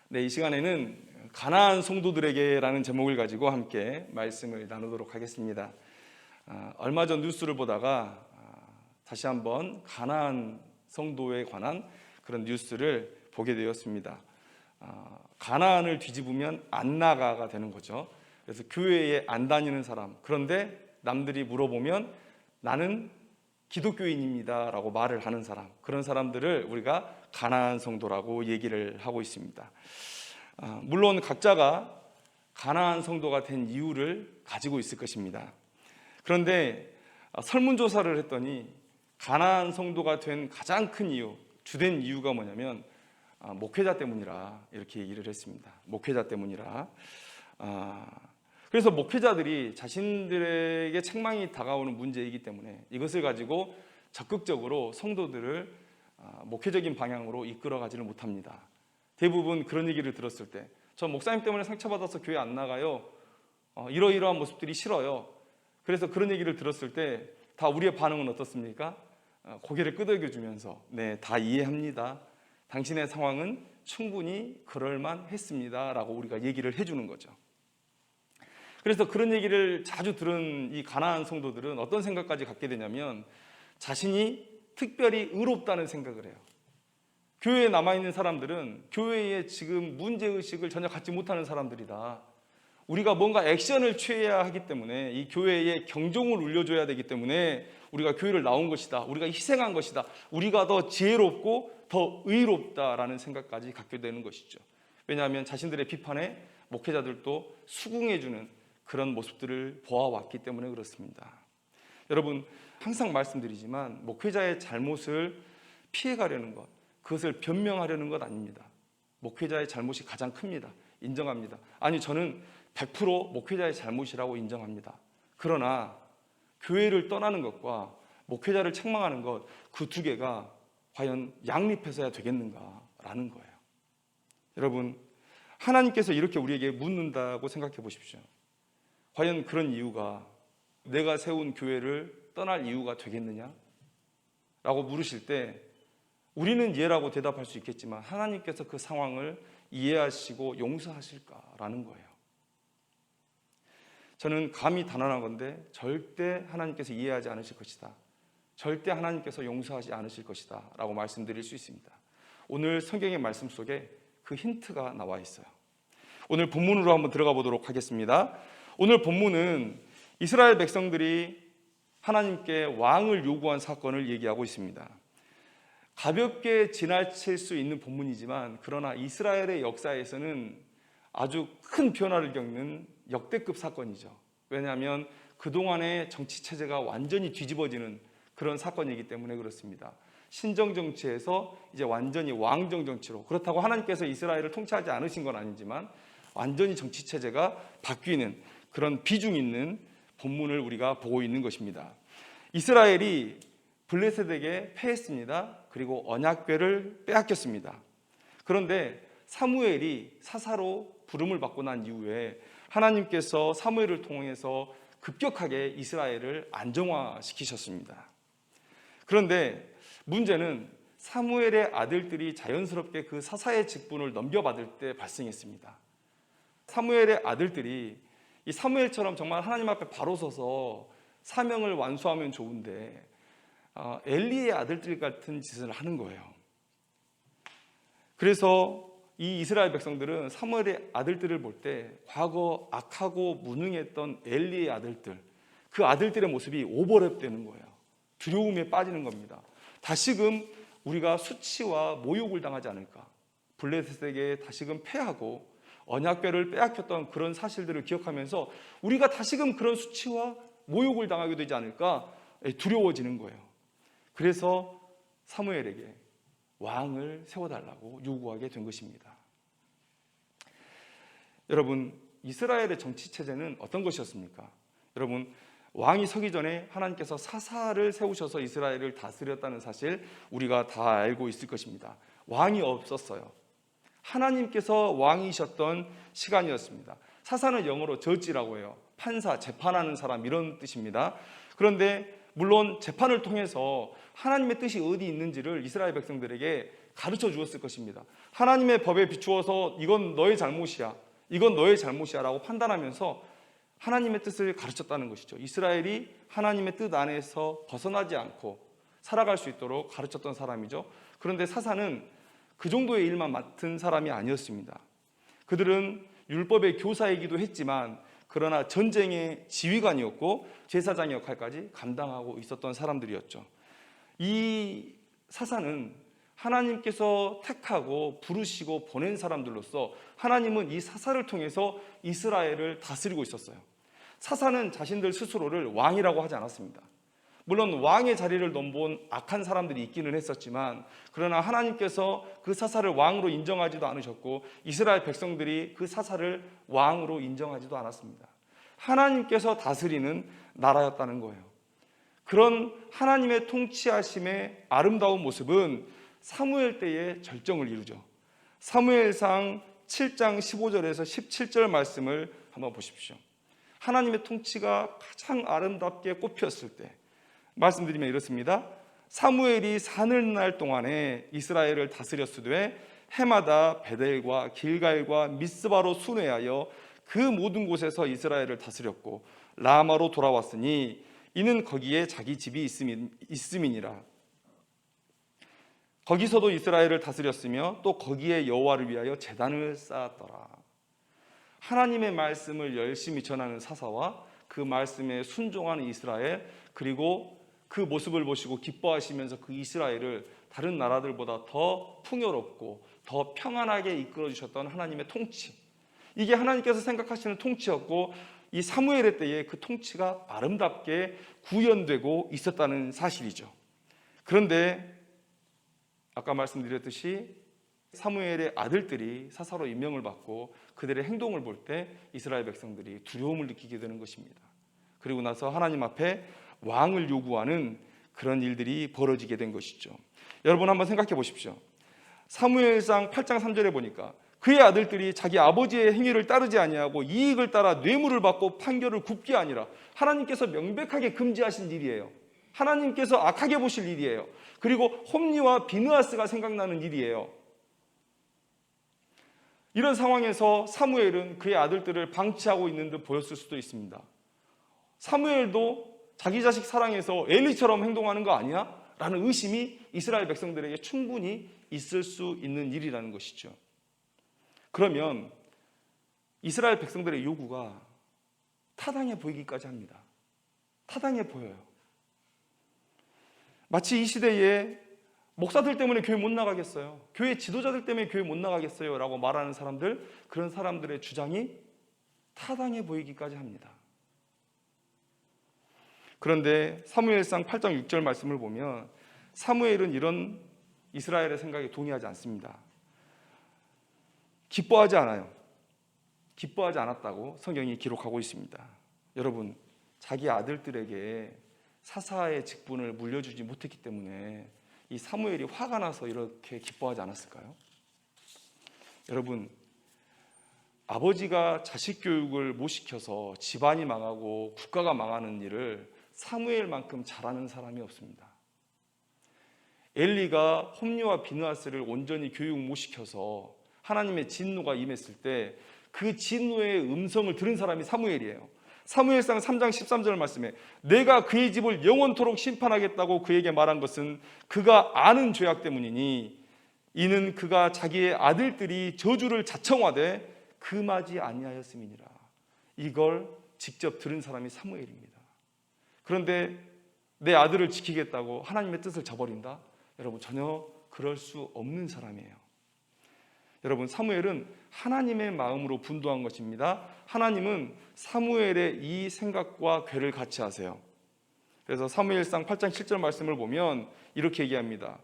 네, 이 시간에는 가나안 성도들에게라는 제목을 가지고 함께 말씀을 나누도록 하겠습니다. 얼마 전 뉴스를 보다가 다시 한번 가나안 성도에 관한 그런 뉴스를 보게 되었습니다. 가나안을 뒤집으면 안나가가 되는 거죠. 그래서 교회에 안 다니는 사람, 그런데 남들이 물어보면 나는 기독교인입니다 라고 말을 하는 사람, 그런 사람들을 우리가 가나안 성도라고 얘기를 하고 있습니다. 물론 각자가 가나안 성도가 된 이유를 가지고 있을 것입니다. 그런데 설문조사를 했더니 가나안 성도가 된 가장 큰 이유, 주된 이유가 뭐냐면 목회자 때문이라 이렇게 얘기를 했습니다. 목회자 때문이라. 그래서 목회자들이 자신들에게 책망이 다가오는 문제이기 때문에 이것을 가지고 적극적으로 성도들을 목회적인 방향으로 이끌어가지를 못합니다. 대부분 그런 얘기를 들었을 때, 저 목사님 때문에 상처받아서 교회 안 나가요, 이러이러한 모습들이 싫어요. 그래서 그런 얘기를 들었을 때 다 우리의 반응은 어떻습니까? 고개를 끄덕여주면서 네, 다 이해합니다, 당신의 상황은 충분히 그럴만했습니다 라고 우리가 얘기를 해주는 거죠. 그래서 그런 얘기를 자주 들은 이 가나안 성도들은 어떤 생각까지 갖게 되냐면 자신이 특별히 의롭다는 생각을 해요. 교회에 남아있는 사람들은 교회에 지금 문제의식을 전혀 갖지 못하는 사람들이다. 우리가 뭔가 액션을 취해야 하기 때문에, 이 교회에 경종을 울려줘야 되기 때문에 우리가 교회를 나온 것이다, 우리가 희생한 것이다, 우리가 더 지혜롭고 더 의롭다라는 생각까지 갖게 되는 것이죠. 왜냐하면 자신들의 비판에 목회자들도 수긍해주는 그런 모습들을 보아왔기 때문에 그렇습니다. 여러분, 항상 말씀드리지만 목회자의 잘못을 피해가려는 것, 그것을 변명하려는 것 아닙니다. 목회자의 잘못이 가장 큽니다. 인정합니다. 아니, 저는 100% 목회자의 잘못이라고 인정합니다. 그러나 교회를 떠나는 것과 목회자를 책망하는 것, 그 두 개가 과연 양립해서야 되겠는가라는 거예요. 여러분, 하나님께서 이렇게 우리에게 묻는다고 생각해 보십시오. 과연 그런 이유가 내가 세운 교회를 떠날 이유가 되겠느냐? 라고 물으실 때 우리는 예라고 대답할 수 있겠지만 하나님께서 그 상황을 이해하시고 용서하실까라는 거예요. 저는 감히 단언한 건데 절대 하나님께서 이해하지 않으실 것이다, 절대 하나님께서 용서하지 않으실 것이다 라고 말씀드릴 수 있습니다. 오늘 성경의 말씀 속에 그 힌트가 나와 있어요. 오늘 본문으로 한번 들어가 보도록 하겠습니다. 오늘 본문은 이스라엘 백성들이 하나님께 왕을 요구한 사건을 얘기하고 있습니다. 가볍게 지나칠 수 있는 본문이지만 그러나 이스라엘의 역사에서는 아주 큰 변화를 겪는 역대급 사건이죠. 왜냐하면 그동안의 정치체제가 완전히 뒤집어지는 그런 사건이기 때문에 그렇습니다. 신정정치에서 이제 완전히 왕정정치로, 그렇다고 하나님께서 이스라엘을 통치하지 않으신 건 아니지만 완전히 정치체제가 바뀌는 그런 비중 있는 본문을 우리가 보고 있는 것입니다. 이스라엘이 블레셋에게 패했습니다. 그리고 언약궤를 빼앗겼습니다. 그런데 사무엘이 사사로 부름을 받고 난 이후에 하나님께서 사무엘을 통해서 급격하게 이스라엘을 안정화시키셨습니다. 그런데 문제는 사무엘의 아들들이 자연스럽게 그 사사의 직분을 넘겨받을 때 발생했습니다. 사무엘의 아들들이 이 사무엘처럼 정말 하나님 앞에 바로 서서 사명을 완수하면 좋은데 엘리의 아들들 같은 짓을 하는 거예요. 그래서 이 이스라엘 백성들은 사무엘의 아들들을 볼 때 과거 악하고 무능했던 엘리의 아들들, 그 아들들의 모습이 오버랩되는 거예요. 두려움에 빠지는 겁니다. 다시금 우리가 수치와 모욕을 당하지 않을까, 블레셋에게 다시금 패하고 언약궤를 빼앗겼던 그런 사실들을 기억하면서 우리가 다시금 그런 수치와 모욕을 당하게 되지 않을까 두려워지는 거예요. 그래서 사무엘에게 왕을 세워달라고 요구하게 된 것입니다. 여러분, 이스라엘의 정치체제는 어떤 것이었습니까? 여러분, 왕이 서기 전에 하나님께서 사사를 세우셔서 이스라엘을 다스렸다는 사실 우리가 다 알고 있을 것입니다. 왕이 없었어요. 하나님께서 왕이셨던 시간이었습니다. 사사는 영어로 저지라고 해요. 판사, 재판하는 사람, 이런 뜻입니다. 그런데 물론 재판을 통해서 하나님의 뜻이 어디 있는지를 이스라엘 백성들에게 가르쳐 주었을 것입니다. 하나님의 법에 비추어서 이건 너의 잘못이야, 이건 너의 잘못이야 라고 판단하면서 하나님의 뜻을 가르쳤다는 것이죠. 이스라엘이 하나님의 뜻 안에서 벗어나지 않고 살아갈 수 있도록 가르쳤던 사람이죠. 그런데 사사는 그 정도의 일만 맡은 사람이 아니었습니다. 그들은 율법의 교사이기도 했지만 그러나 전쟁의 지휘관이었고 제사장의 역할까지 감당하고 있었던 사람들이었죠. 이 사사는 하나님께서 택하고 부르시고 보낸 사람들로서 하나님은 이 사사를 통해서 이스라엘을 다스리고 있었어요. 사사는 자신들 스스로를 왕이라고 하지 않았습니다. 물론 왕의 자리를 넘본 악한 사람들이 있기는 했었지만 그러나 하나님께서 그 사사를 왕으로 인정하지도 않으셨고 이스라엘 백성들이 그 사사를 왕으로 인정하지도 않았습니다. 하나님께서 다스리는 나라였다는 거예요. 그런 하나님의 통치하심의 아름다운 모습은 사무엘 때의 절정을 이루죠. 사무엘상 7장 15절에서 17절 말씀을 한번 보십시오. 하나님의 통치가 가장 아름답게 꽃피었을 때 말씀드리면 이렇습니다. 사무엘이 사늘날 동안에 이스라엘을 다스렸으되 해마다 베델과 길갈과 미스바로 순회하여 그 모든 곳에서 이스라엘을 다스렸고 라마로 돌아왔으니 이는 거기에 자기 집이 있음이니라. 거기서도 이스라엘을 다스렸으며 또 거기에 여호와를 위하여 제단을 쌓았더라. 하나님의 말씀을 열심히 전하는 사사와 그 말씀에 순종하는 이스라엘, 그리고 그 모습을 보시고 기뻐하시면서 그 이스라엘을 다른 나라들보다 더 풍요롭고 더 평안하게 이끌어 주셨던 하나님의 통치, 이게 하나님께서 생각하시는 통치였고 이 사무엘의 때에 그 통치가 아름답게 구현되고 있었다는 사실이죠. 그런데 아까 말씀드렸듯이 사무엘의 아들들이 사사로 임명을 받고 그들의 행동을 볼 때 이스라엘 백성들이 두려움을 느끼게 되는 것입니다. 그리고 나서 하나님 앞에 왕을 요구하는 그런 일들이 벌어지게 된 것이죠. 여러분 한번 생각해 보십시오. 사무엘상 8장 3절에 보니까 그의 아들들이 자기 아버지의 행위를 따르지 아니하고 이익을 따라 뇌물을 받고 판결을 굽게 아니라, 하나님께서 명백하게 금지하신 일이에요. 하나님께서 악하게 보실 일이에요. 그리고 홈리와 비느하스가 생각나는 일이에요. 이런 상황에서 사무엘은 그의 아들들을 방치하고 있는 듯 보였을 수도 있습니다. 사무엘도 자기 자식 사랑해서 엘리처럼 행동하는 거 아니야? 라는 의심이 이스라엘 백성들에게 충분히 있을 수 있는 일이라는 것이죠. 그러면 이스라엘 백성들의 요구가 타당해 보이기까지 합니다. 타당해 보여요. 마치 이 시대에 목사들 때문에 교회 못 나가겠어요, 교회 지도자들 때문에 교회 못 나가겠어요 라고 말하는 사람들, 그런 사람들의 주장이 타당해 보이기까지 합니다. 그런데 사무엘상 8장 6절 말씀을 보면 사무엘은 이런 이스라엘의 생각에 동의하지 않습니다. 기뻐하지 않아요. 기뻐하지 않았다고 성경이 기록하고 있습니다. 여러분, 자기 아들들에게 사사의 직분을 물려주지 못했기 때문에 이 사무엘이 화가 나서 이렇게 기뻐하지 않았을까요? 여러분, 아버지가 자식 교육을 못 시켜서 집안이 망하고 국가가 망하는 일을 사무엘만큼 잘하는 사람이 없습니다. 엘리가 홈리와 비느하스를 온전히 교육 못 시켜서 하나님의 진노가 임했을 때 그 진노의 음성을 들은 사람이 사무엘이에요. 사무엘상 3장 13절 말씀에 내가 그의 집을 영원토록 심판하겠다고 그에게 말한 것은 그가 아는 죄악 때문이니 이는 그가 자기의 아들들이 저주를 자청하되 금하지 아니하였음이니라. 이걸 직접 들은 사람이 사무엘입니다. 그런데 내 아들을 지키겠다고 하나님의 뜻을 저버린다? 여러분, 전혀 그럴 수 없는 사람이에요. 여러분, 사무엘은 하나님의 마음으로 분도한 것입니다. 하나님은 사무엘의 이 생각과 괴를 같이 하세요. 그래서 사무엘상 8장 7절 말씀을 보면 이렇게 얘기합니다.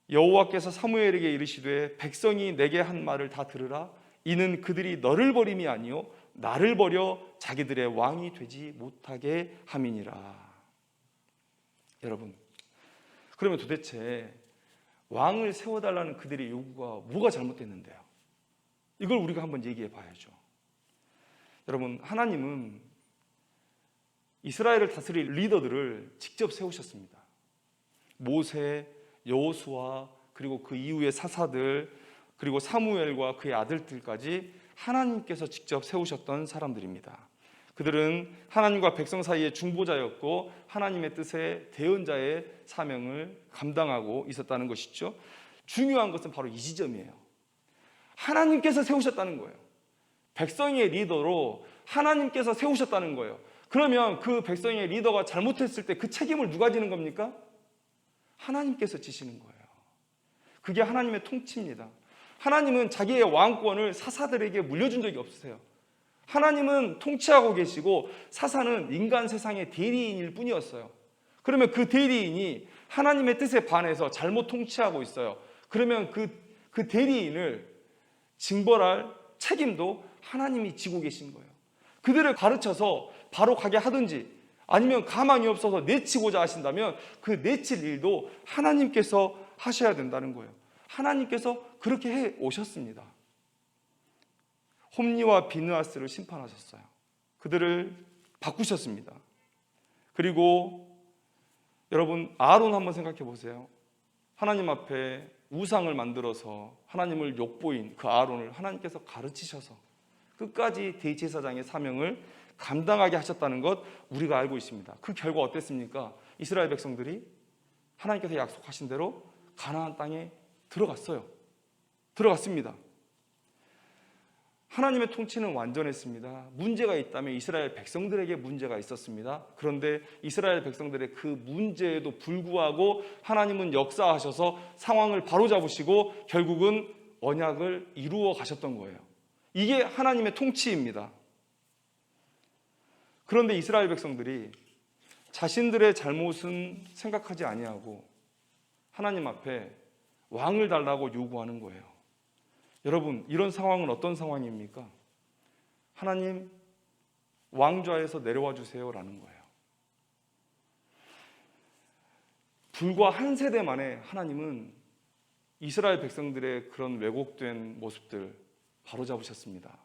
여호와께서 사무엘에게 이르시되 백성이 내게 한 말을 다 들으라. 이는 그들이 너를 버림이 아니요 나를 버려 자기들의 왕이 되지 못하게 함이니라. 여러분, 그러면 도대체 왕을 세워달라는 그들의 요구가 뭐가 잘못됐는데요? 이걸 우리가 한번 얘기해 봐야죠. 여러분, 하나님은 이스라엘을 다스릴 리더들을 직접 세우셨습니다. 모세, 여호수아 그리고 그 이후의 사사들 그리고 사무엘과 그의 아들들까지 하나님께서 직접 세우셨던 사람들입니다. 그들은 하나님과 백성 사이의 중보자였고 하나님의 뜻의 대언자의 사명을 감당하고 있었다는 것이죠. 중요한 것은 바로 이 지점이에요. 하나님께서 세우셨다는 거예요. 백성의 리더로 하나님께서 세우셨다는 거예요. 그러면 그 백성의 리더가 잘못했을 때 그 책임을 누가 지는 겁니까? 하나님께서 지시는 거예요. 그게 하나님의 통치입니다. 하나님은 자기의 왕권을 사사들에게 물려준 적이 없으세요. 하나님은 통치하고 계시고 사사는 인간 세상의 대리인일 뿐이었어요. 그러면 그 대리인이 하나님의 뜻에 반해서 잘못 통치하고 있어요. 그러면 그 대리인을 징벌할 책임도 하나님이 지고 계신 거예요. 그들을 가르쳐서 바로 가게 하든지 아니면 가망이 없어서 내치고자 하신다면 그 내칠 일도 하나님께서 하셔야 된다는 거예요. 하나님께서 그렇게 해 오셨습니다. 홈리와 비느하스를 심판하셨어요. 그들을 바꾸셨습니다. 그리고 여러분 아론 한번 생각해 보세요. 하나님 앞에 우상을 만들어서 하나님을 욕보인 그 아론을 하나님께서 가르치셔서 끝까지 대제사장의 사명을 감당하게 하셨다는 것 우리가 알고 있습니다. 그 결과 어땠습니까? 이스라엘 백성들이 하나님께서 약속하신 대로 가나안 땅에 들어갔습니다. 하나님의 통치는 완전했습니다. 문제가 있다면 이스라엘 백성들에게 문제가 있었습니다. 그런데 이스라엘 백성들의 그 문제에도 불구하고 하나님은 역사하셔서 상황을 바로잡으시고 결국은 언약을 이루어 가셨던 거예요. 이게 하나님의 통치입니다. 그런데 이스라엘 백성들이 자신들의 잘못은 생각하지 아니하고 하나님 앞에 왕을 달라고 요구하는 거예요. 여러분, 이런 상황은 어떤 상황입니까? 하나님, 왕좌에서 내려와 주세요라는 거예요. 불과 한 세대 만에 하나님은 이스라엘 백성들의 그런 왜곡된 모습들 바로잡으셨습니다.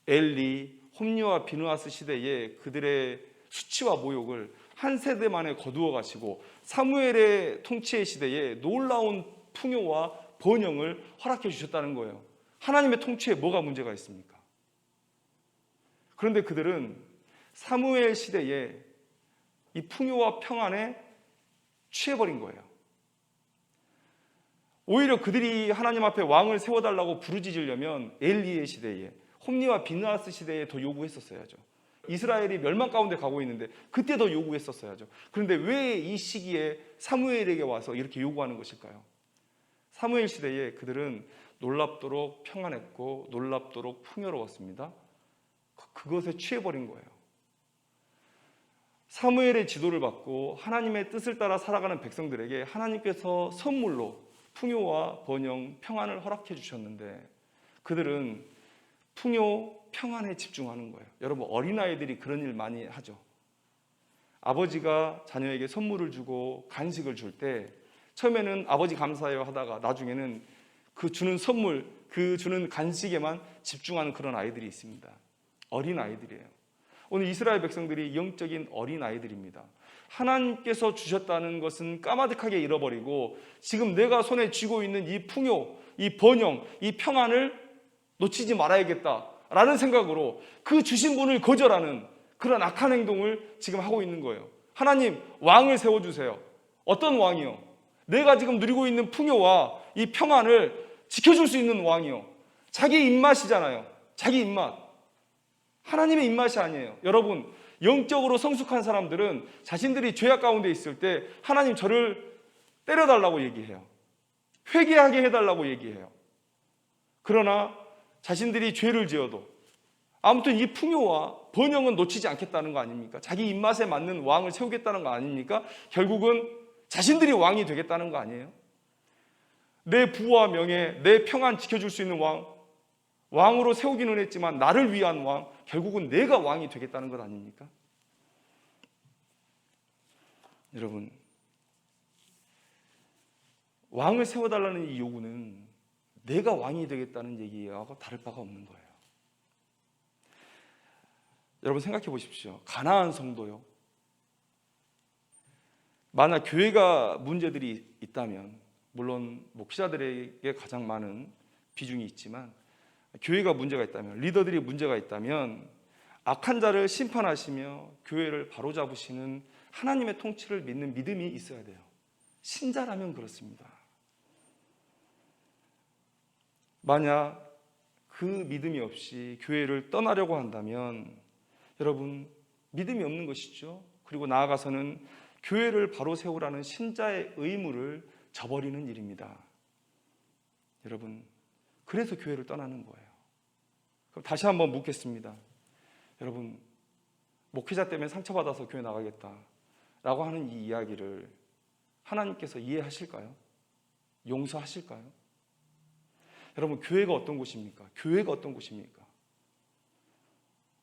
엘리, 홈리와 비느하스 시대에 그들의 수치와 모욕을 한 세대 만에 거두어 가시고 사무엘의 통치의 시대에 놀라운 풍요와 번영을 허락해 주셨다는 거예요. 하나님의 통치에 뭐가 문제가 있습니까? 그런데 그들은 사무엘 시대에 이 풍요와 평안에 취해버린 거예요. 오히려 그들이 하나님 앞에 왕을 세워달라고 부르짖으려면 엘리의 시대에 홈리와 비느하스 시대에 더 요구했었어야죠. 이스라엘이 멸망 가운데 가고 있는데 그때 더 요구했었어야죠. 그런데 왜 이 시기에 사무엘에게 와서 이렇게 요구하는 것일까요? 사무엘 시대에 그들은 놀랍도록 평안했고 놀랍도록 풍요로웠습니다. 그것에 취해버린 거예요. 사무엘의 지도를 받고 하나님의 뜻을 따라 살아가는 백성들에게 하나님께서 선물로 풍요와 번영, 평안을 허락해 주셨는데 그들은 풍요, 평안에 집중하는 거예요. 여러분, 어린아이들이 그런 일 많이 하죠. 아버지가 자녀에게 선물을 주고 간식을 줄 때 처음에는 아버지 감사해요 하다가 나중에는 그 주는 선물, 그 주는 간식에만 집중하는 그런 아이들이 있습니다. 어린아이들이에요. 오늘 이스라엘 백성들이 영적인 어린아이들입니다. 하나님께서 주셨다는 것은 까마득하게 잃어버리고 지금 내가 손에 쥐고 있는 이 풍요, 이 번영, 이 평안을 놓치지 말아야겠다라는 생각으로 그 주신 분을 거절하는 그런 악한 행동을 지금 하고 있는 거예요. 하나님, 왕을 세워주세요. 어떤 왕이요? 내가 지금 누리고 있는 풍요와 이 평안을 지켜줄 수 있는 왕이요. 자기 입맛이잖아요. 자기 입맛. 하나님의 입맛이 아니에요. 여러분, 영적으로 성숙한 사람들은 자신들이 죄악 가운데 있을 때 하나님 저를 때려달라고 얘기해요. 회개하게 해달라고 얘기해요. 그러나 자신들이 죄를 지어도 아무튼 이 풍요와 번영은 놓치지 않겠다는 거 아닙니까? 자기 입맛에 맞는 왕을 세우겠다는 거 아닙니까? 결국은 자신들이 왕이 되겠다는 거 아니에요? 내 부와 명예, 내 평안 지켜줄 수 있는 왕으로 세우기는 했지만 나를 위한 왕, 결국은 내가 왕이 되겠다는 것 아닙니까? 여러분, 왕을 세워달라는 이 요구는 내가 왕이 되겠다는 얘기하고 다를 바가 없는 거예요. 여러분 생각해 보십시오. 가나안 성도요. 만약 교회가 문제들이 있다면, 물론 목회자들에게 가장 많은 비중이 있지만 교회가 문제가 있다면, 리더들이 문제가 있다면 악한 자를 심판하시며 교회를 바로잡으시는 하나님의 통치를 믿는 믿음이 있어야 돼요. 신자라면 그렇습니다. 만약 그 믿음이 없이 교회를 떠나려고 한다면 여러분, 믿음이 없는 것이죠. 그리고 나아가서는 교회를 바로 세우라는 신자의 의무를 저버리는 일입니다. 여러분, 그래서 교회를 떠나는 거예요. 그럼 다시 한번 묻겠습니다. 여러분, 목회자 때문에 상처받아서 교회 나가겠다라고 하는 이 이야기를 하나님께서 이해하실까요? 용서하실까요? 여러분, 교회가 어떤 곳입니까? 교회가 어떤 곳입니까?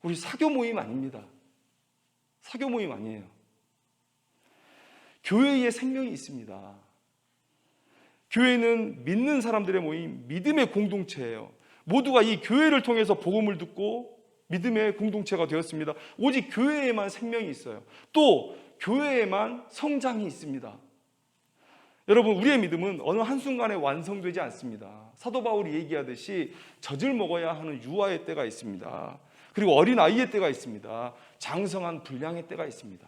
우리 사교 모임 아닙니다. 사교 모임 아니에요. 교회에 생명이 있습니다. 교회는 믿는 사람들의 모임, 믿음의 공동체예요. 모두가 이 교회를 통해서 복음을 듣고 믿음의 공동체가 되었습니다. 오직 교회에만 생명이 있어요. 또 교회에만 성장이 있습니다. 여러분, 우리의 믿음은 어느 한순간에 완성되지 않습니다. 사도 바울이 얘기하듯이 젖을 먹어야 하는 유아의 때가 있습니다. 그리고 어린 아이의 때가 있습니다. 장성한 분량의 때가 있습니다.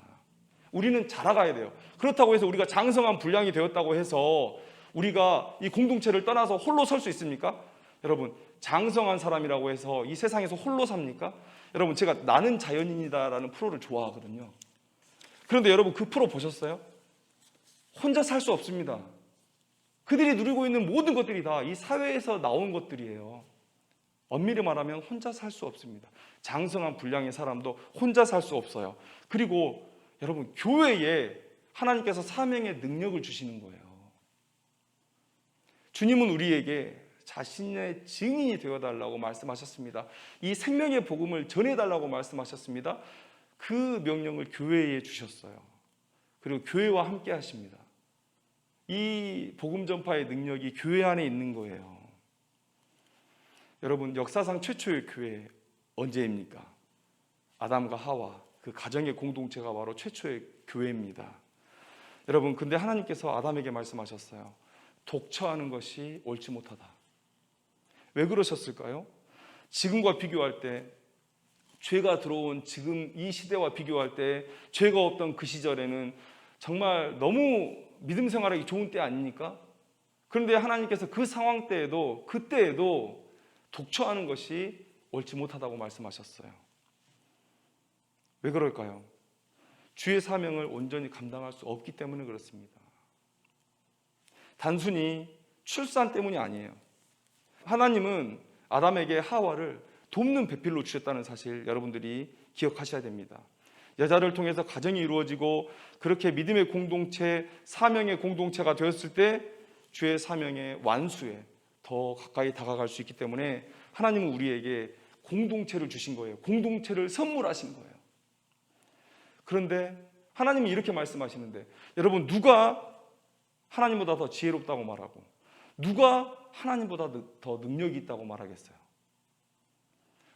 우리는 자라가야 돼요. 그렇다고 해서 우리가 장성한 분량이 되었다고 해서 우리가 이 공동체를 떠나서 홀로 설 수 있습니까? 여러분, 장성한 사람이라고 해서 이 세상에서 홀로 삽니까? 여러분, 제가 나는 자연인이다라는 프로를 좋아하거든요. 그런데 여러분, 그 프로 보셨어요? 혼자 살 수 없습니다. 그들이 누리고 있는 모든 것들이 다 이 사회에서 나온 것들이에요. 엄밀히 말하면 혼자 살 수 없습니다. 장성한 분량의 사람도 혼자 살 수 없어요. 그리고 여러분, 교회에 하나님께서 사명의 능력을 주시는 거예요. 주님은 우리에게 자신의 증인이 되어달라고 말씀하셨습니다. 이 생명의 복음을 전해달라고 말씀하셨습니다. 그 명령을 교회에 주셨어요. 그리고 교회와 함께 하십니다. 이 복음 전파의 능력이 교회 안에 있는 거예요. 여러분, 역사상 최초의 교회 언제입니까? 아담과 하와, 그 가정의 공동체가 바로 최초의 교회입니다. 여러분, 근데 하나님께서 아담에게 말씀하셨어요. 독처하는 것이 옳지 못하다. 왜 그러셨을까요? 지금과 비교할 때, 죄가 들어온 지금 이 시대와 비교할 때, 죄가 없던 그 시절에는 정말 너무 믿음 생활하기 좋은 때 아닙니까? 그런데 하나님께서 그 상황 때에도, 그때에도 독처하는 것이 옳지 못하다고 말씀하셨어요. 왜 그럴까요? 주의 사명을 온전히 감당할 수 없기 때문에 그렇습니다. 단순히 출산 때문이 아니에요. 하나님은 아담에게 하와를 돕는 배필로 주셨다는 사실 여러분들이 기억하셔야 됩니다. 여자를 통해서 가정이 이루어지고 그렇게 믿음의 공동체, 사명의 공동체가 되었을 때 주의 사명의 완수에 더 가까이 다가갈 수 있기 때문에 하나님은 우리에게 공동체를 주신 거예요. 공동체를 선물하신 거예요. 그런데 하나님이 이렇게 말씀하시는데, 여러분, 누가 하나님보다 더 지혜롭다고 말하고 누가 하나님보다 더 능력이 있다고 말하겠어요?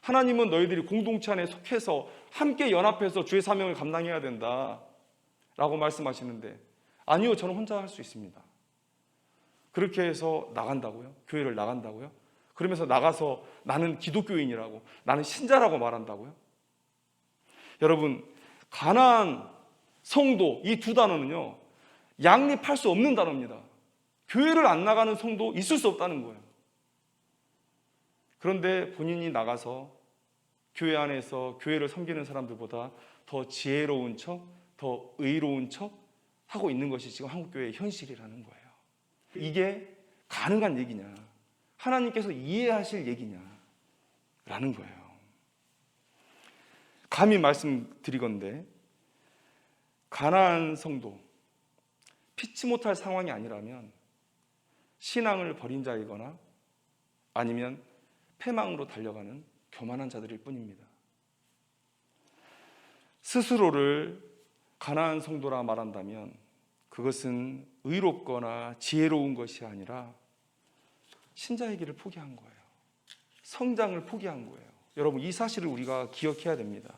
하나님은 너희들이 공동체 안에 속해서 함께 연합해서 주의 사명을 감당해야 된다라고 말씀하시는데, 아니요, 저는 혼자 할 수 있습니다. 그렇게 해서 나간다고요? 교회를 나간다고요? 그러면서 나가서 나는 기독교인이라고, 나는 신자라고 말한다고요? 여러분, 가나안, 성도, 이 두 단어는요, 양립할 수 없는 단어입니다. 교회를 안 나가는 성도 있을 수 없다는 거예요. 그런데 본인이 나가서 교회 안에서 교회를 섬기는 사람들보다 더 지혜로운 척, 더 의로운 척 하고 있는 것이 지금 한국교회의 현실이라는 거예요. 이게 가능한 얘기냐, 하나님께서 이해하실 얘기냐 라는 거예요. 감히 말씀드리건대 가나안 성도, 피치 못할 상황이 아니라면 신앙을 버린 자이거나 아니면 패망으로 달려가는 교만한 자들일 뿐입니다. 스스로를 가나안 성도라 말한다면 그것은 의롭거나 지혜로운 것이 아니라 신자의 길을 포기한 거예요. 성장을 포기한 거예요. 여러분, 이 사실을 우리가 기억해야 됩니다.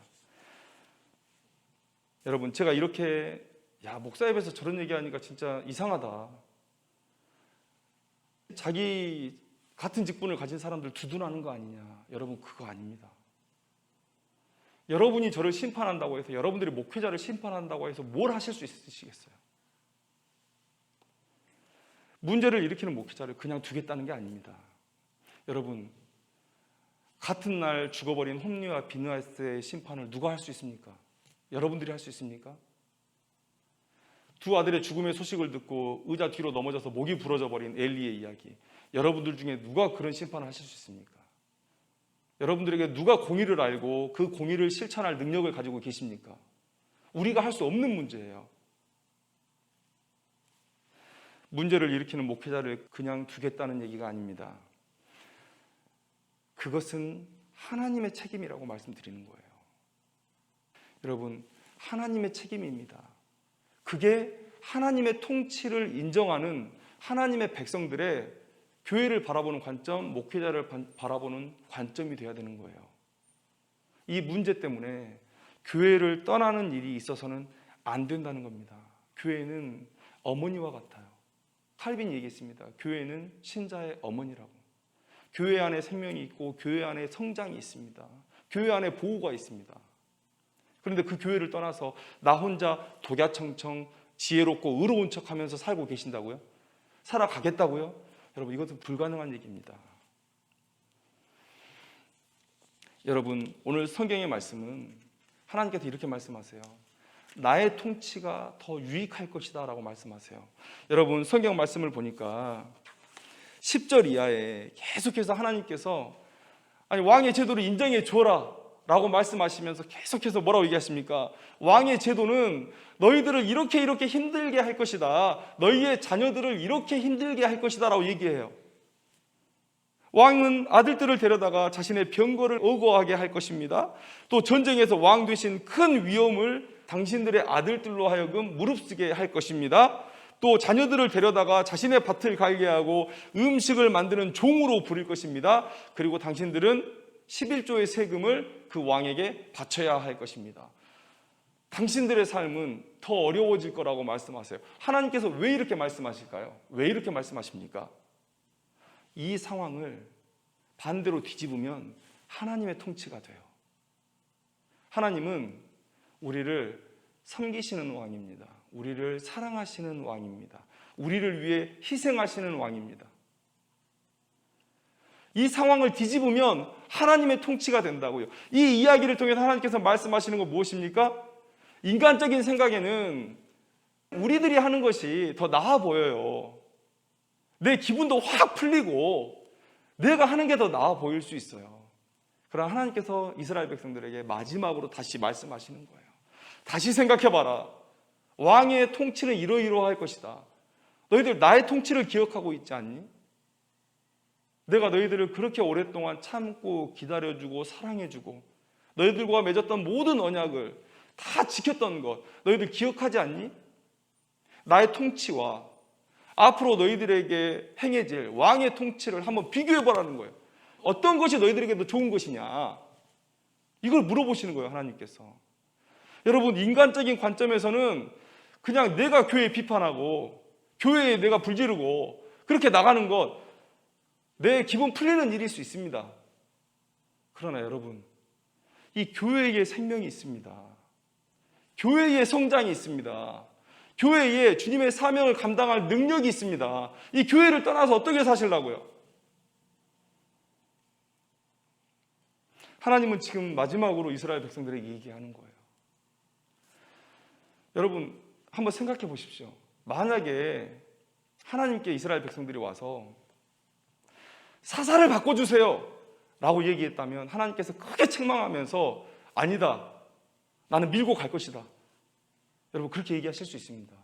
여러분, 제가 이렇게 야, 목사 입에서 저런 얘기하니까 진짜 이상하다. 자기 같은 직분을 가진 사람들 두둔하는 거 아니냐. 여러분, 그거 아닙니다. 여러분이 저를 심판한다고 해서, 여러분들이 목회자를 심판한다고 해서 뭘 하실 수 있으시겠어요? 문제를 일으키는 목회자를 그냥 두겠다는 게 아닙니다. 여러분, 같은 날 죽어버린 홈리와 비느하스의 심판을 누가 할 수 있습니까? 여러분들이 할 수 있습니까? 두 아들의 죽음의 소식을 듣고 의자 뒤로 넘어져서 목이 부러져 버린 엘리의 이야기, 여러분들 중에 누가 그런 심판을 하실 수 있습니까? 여러분들에게 누가 공의를 알고 그 공의를 실천할 능력을 가지고 계십니까? 우리가 할 수 없는 문제예요. 문제를 일으키는 목회자를 그냥 두겠다는 얘기가 아닙니다. 그것은 하나님의 책임이라고 말씀드리는 거예요. 여러분, 하나님의 책임입니다. 그게 하나님의 통치를 인정하는 하나님의 백성들의 교회를 바라보는 관점, 목회자를 바라보는 관점이 되어야 되는 거예요. 이 문제 때문에 교회를 떠나는 일이 있어서는 안 된다는 겁니다. 교회는 어머니와 같아요. 칼빈이 얘기했습니다. 교회는 신자의 어머니라고. 교회 안에 생명이 있고 교회 안에 성장이 있습니다. 교회 안에 보호가 있습니다. 그런데 그 교회를 떠나서 나 혼자 독야청청 지혜롭고 의로운 척하면서 살고 계신다고요? 살아가겠다고요? 여러분, 이것은 불가능한 얘기입니다. 여러분, 오늘 성경의 말씀은 하나님께서 이렇게 말씀하세요. 나의 통치가 더 유익할 것이다 라고 말씀하세요. 여러분, 성경 말씀을 보니까 10절 이하에 계속해서 하나님께서 왕의 제도를 인정해 줘라 라고 말씀하시면서 계속해서 뭐라고 얘기하십니까? 왕의 제도는 너희들을 이렇게 힘들게 할 것이다. 너희의 자녀들을 이렇게 힘들게 할 것이다 라고 얘기해요. 왕은 아들들을 데려다가 자신의 병거를 어거하게 할 것입니다. 또 전쟁에서 왕 되신 큰 위험을 당신들의 아들들로 하여금 무릅쓰게 할 것입니다. 또 자녀들을 데려다가 자신의 밭을 갈게 하고 음식을 만드는 종으로 부릴 것입니다. 그리고 당신들은 11조의 세금을 그 왕에게 바쳐야 할 것입니다. 당신들의 삶은 더 어려워질 거라고 말씀하세요. 하나님께서 왜 이렇게 말씀하실까요? 왜 이렇게 말씀하십니까? 이 상황을 반대로 뒤집으면 하나님의 통치가 돼요. 하나님은 우리를 섬기시는 왕입니다. 우리를 사랑하시는 왕입니다. 우리를 위해 희생하시는 왕입니다. 이 상황을 뒤집으면 하나님의 통치가 된다고요. 이 이야기를 통해서 하나님께서 말씀하시는 건 무엇입니까? 인간적인 생각에는 우리들이 하는 것이 더 나아 보여요. 내 기분도 확 풀리고 내가 하는 게 더 나아 보일 수 있어요. 그러나 하나님께서 이스라엘 백성들에게 마지막으로 다시 말씀하시는 거예요. 다시 생각해봐라. 왕의 통치는 이러이러할 것이다. 너희들 나의 통치를 기억하고 있지 않니? 내가 너희들을 그렇게 오랫동안 참고 기다려주고 사랑해주고 너희들과 맺었던 모든 언약을 다 지켰던 것 너희들 기억하지 않니? 나의 통치와 앞으로 너희들에게 행해질 왕의 통치를 한번 비교해보라는 거예요. 어떤 것이 너희들에게 더 좋은 것이냐, 이걸 물어보시는 거예요. 하나님께서. 여러분, 인간적인 관점에서는 그냥 내가 교회 비판하고 교회에 내가 불지르고 그렇게 나가는 것, 내 기분 풀리는 일일 수 있습니다. 그러나 여러분, 이 교회에 생명이 있습니다. 교회에 성장이 있습니다. 교회에 주님의 사명을 감당할 능력이 있습니다. 이 교회를 떠나서 어떻게 사시려고요? 하나님은 지금 마지막으로 이스라엘 백성들에게 얘기하는 거예요. 여러분, 한번 생각해 보십시오. 만약에 하나님께 이스라엘 백성들이 와서 사사를 바꿔주세요 라고 얘기했다면 하나님께서 크게 책망하면서 아니다, 나는 밀고 갈 것이다, 여러분 그렇게 얘기하실 수 있습니다.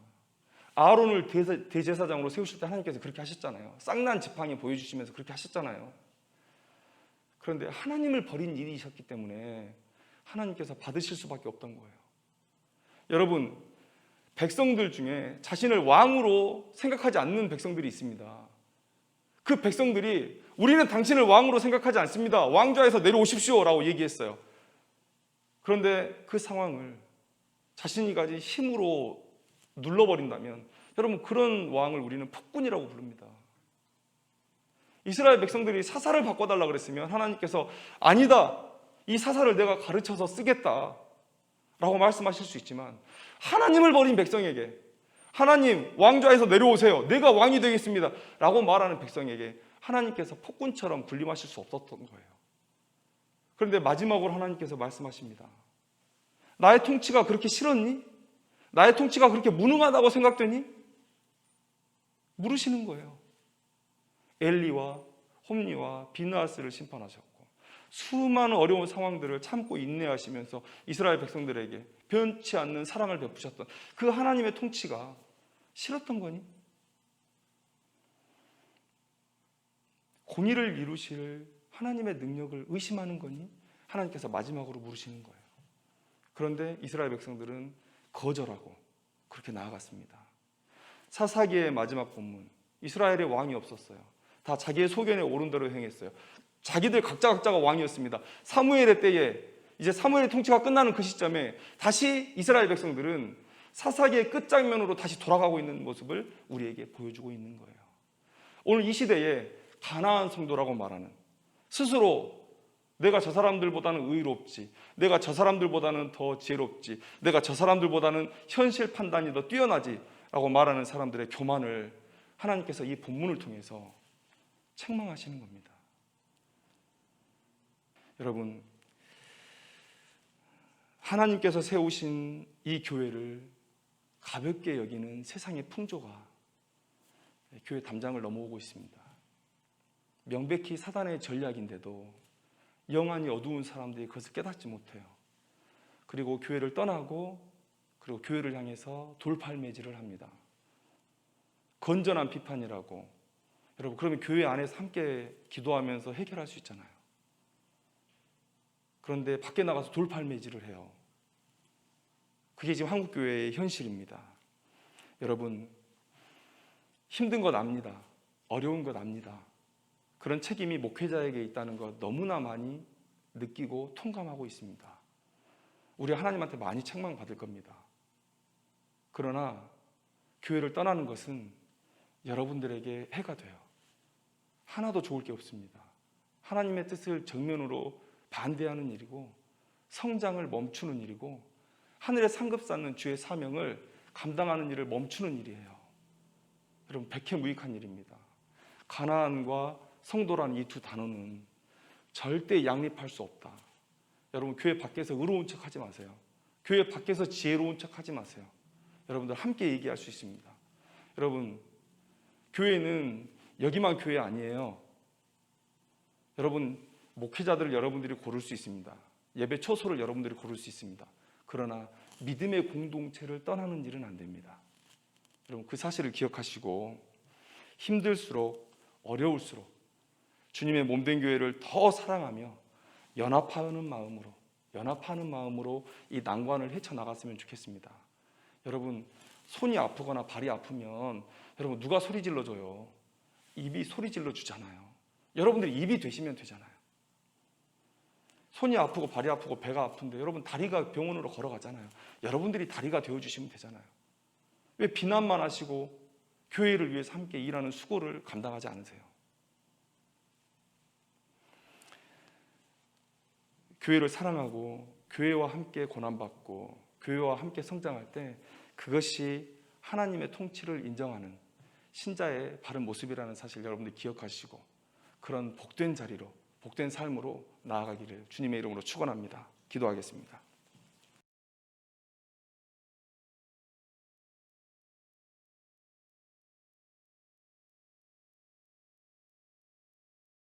아론을 대제사장으로 세우실 때 하나님께서 그렇게 하셨잖아요. 쌍난 지팡이 보여주시면서 그렇게 하셨잖아요. 그런데 하나님을 버린 일이셨기 때문에 하나님께서 받으실 수밖에 없던 거예요. 여러분, 백성들 중에 자신을 왕으로 생각하지 않는 백성들이 있습니다. 그 백성들이 우리는 당신을 왕으로 생각하지 않습니다. 왕좌에서 내려오십시오 라고 얘기했어요. 그런데 그 상황을 자신이 가진 힘으로 눌러버린다면 여러분 그런 왕을 우리는 폭군이라고 부릅니다. 이스라엘 백성들이 사사를 바꿔달라 그랬으면 하나님께서 아니다, 이 사사를 내가 가르쳐서 쓰겠다 라고 말씀하실 수 있지만 하나님을 버린 백성에게 하나님 왕좌에서 내려오세요, 내가 왕이 되겠습니다 라고 말하는 백성에게 하나님께서 폭군처럼 군림하실 수 없었던 거예요. 그런데 마지막으로 하나님께서 말씀하십니다. 나의 통치가 그렇게 싫었니? 나의 통치가 그렇게 무능하다고 생각되니? 물으시는 거예요. 엘리와 홈리와 비느하스를 심판하셨고 수많은 어려운 상황들을 참고 인내하시면서 이스라엘 백성들에게 변치 않는 사랑을 베푸셨던 그 하나님의 통치가 싫었던 거니? 공의를 이루실 하나님의 능력을 의심하는 거니? 하나님께서 마지막으로 물으시는 거예요. 그런데 이스라엘 백성들은 거절하고 그렇게 나아갔습니다. 사사기의 마지막 본문, 이스라엘의 왕이 없었어요. 다 자기의 소견에 옳은 대로 행했어요. 자기들 각자가 왕이었습니다. 사무엘의 때에 이제 사무엘의 통치가 끝나는 그 시점에 다시 이스라엘 백성들은 사사기의 끝장면으로 다시 돌아가고 있는 모습을 우리에게 보여주고 있는 거예요. 오늘 이 시대에 가나안 성도라고 말하는, 스스로 내가 저 사람들보다는 의롭지, 내가 저 사람들보다는 더 지혜롭지, 내가 저 사람들보다는 현실 판단이 더 뛰어나지 라고 말하는 사람들의 교만을 하나님께서 이 본문을 통해서 책망하시는 겁니다. 여러분, 하나님께서 세우신 이 교회를 가볍게 여기는 세상의 풍조가 교회 담장을 넘어오고 있습니다. 명백히 사단의 전략인데도 영안이 어두운 사람들이 그것을 깨닫지 못해요. 그리고 교회를 떠나고 그리고 교회를 향해서 돌팔매질을 합니다. 건전한 비판이라고. 여러분, 그러면 교회 안에서 함께 기도하면서 해결할 수 있잖아요. 그런데 밖에 나가서 돌팔매질을 해요. 그게 지금 한국교회의 현실입니다. 여러분, 힘든 것 압니다. 어려운 것 압니다. 그런 책임이 목회자에게 있다는 것 너무나 많이 느끼고 통감하고 있습니다. 우리 하나님한테 많이 책망받을 겁니다. 그러나 교회를 떠나는 것은 여러분들에게 해가 돼요. 하나도 좋을 게 없습니다. 하나님의 뜻을 정면으로 반대하는 일이고 성장을 멈추는 일이고 하늘에 상급 쌓는 주의 사명을 감당하는 일을 멈추는 일이에요. 여러분, 백해무익한 일입니다. 가나안과 성도라는 이 두 단어는 절대 양립할 수 없다. 여러분, 교회 밖에서 의로운 척 하지 마세요. 교회 밖에서 지혜로운 척 하지 마세요. 여러분들 함께 얘기할 수 있습니다. 여러분, 교회는 여기만 교회 아니에요. 여러분, 목회자들을 여러분들이 고를 수 있습니다. 예배 처소를 여러분들이 고를 수 있습니다. 그러나 믿음의 공동체를 떠나는 일은 안 됩니다. 여러분, 그 사실을 기억하시고 힘들수록 어려울수록 주님의 몸된 교회를 더 사랑하며 연합하는 마음으로 이 난관을 헤쳐나갔으면 좋겠습니다. 여러분, 손이 아프거나 발이 아프면 여러분 누가 소리 질러줘요? 입이 소리 질러주잖아요. 여러분들이 입이 되시면 되잖아요. 손이 아프고 발이 아프고 배가 아픈데 여러분 다리가 병원으로 걸어가잖아요. 여러분들이 다리가 되어주시면 되잖아요. 왜 비난만 하시고 교회를 위해서 함께 일하는 수고를 감당하지 않으세요? 교회를 사랑하고 교회와 함께 고난받고 교회와 함께 성장할 때 그것이 하나님의 통치를 인정하는 신자의 바른 모습이라는 사실 여러분들 기억하시고 그런 복된 자리로 복된 삶으로 나아가기를 주님의 이름으로 축원합니다. 기도하겠습니다.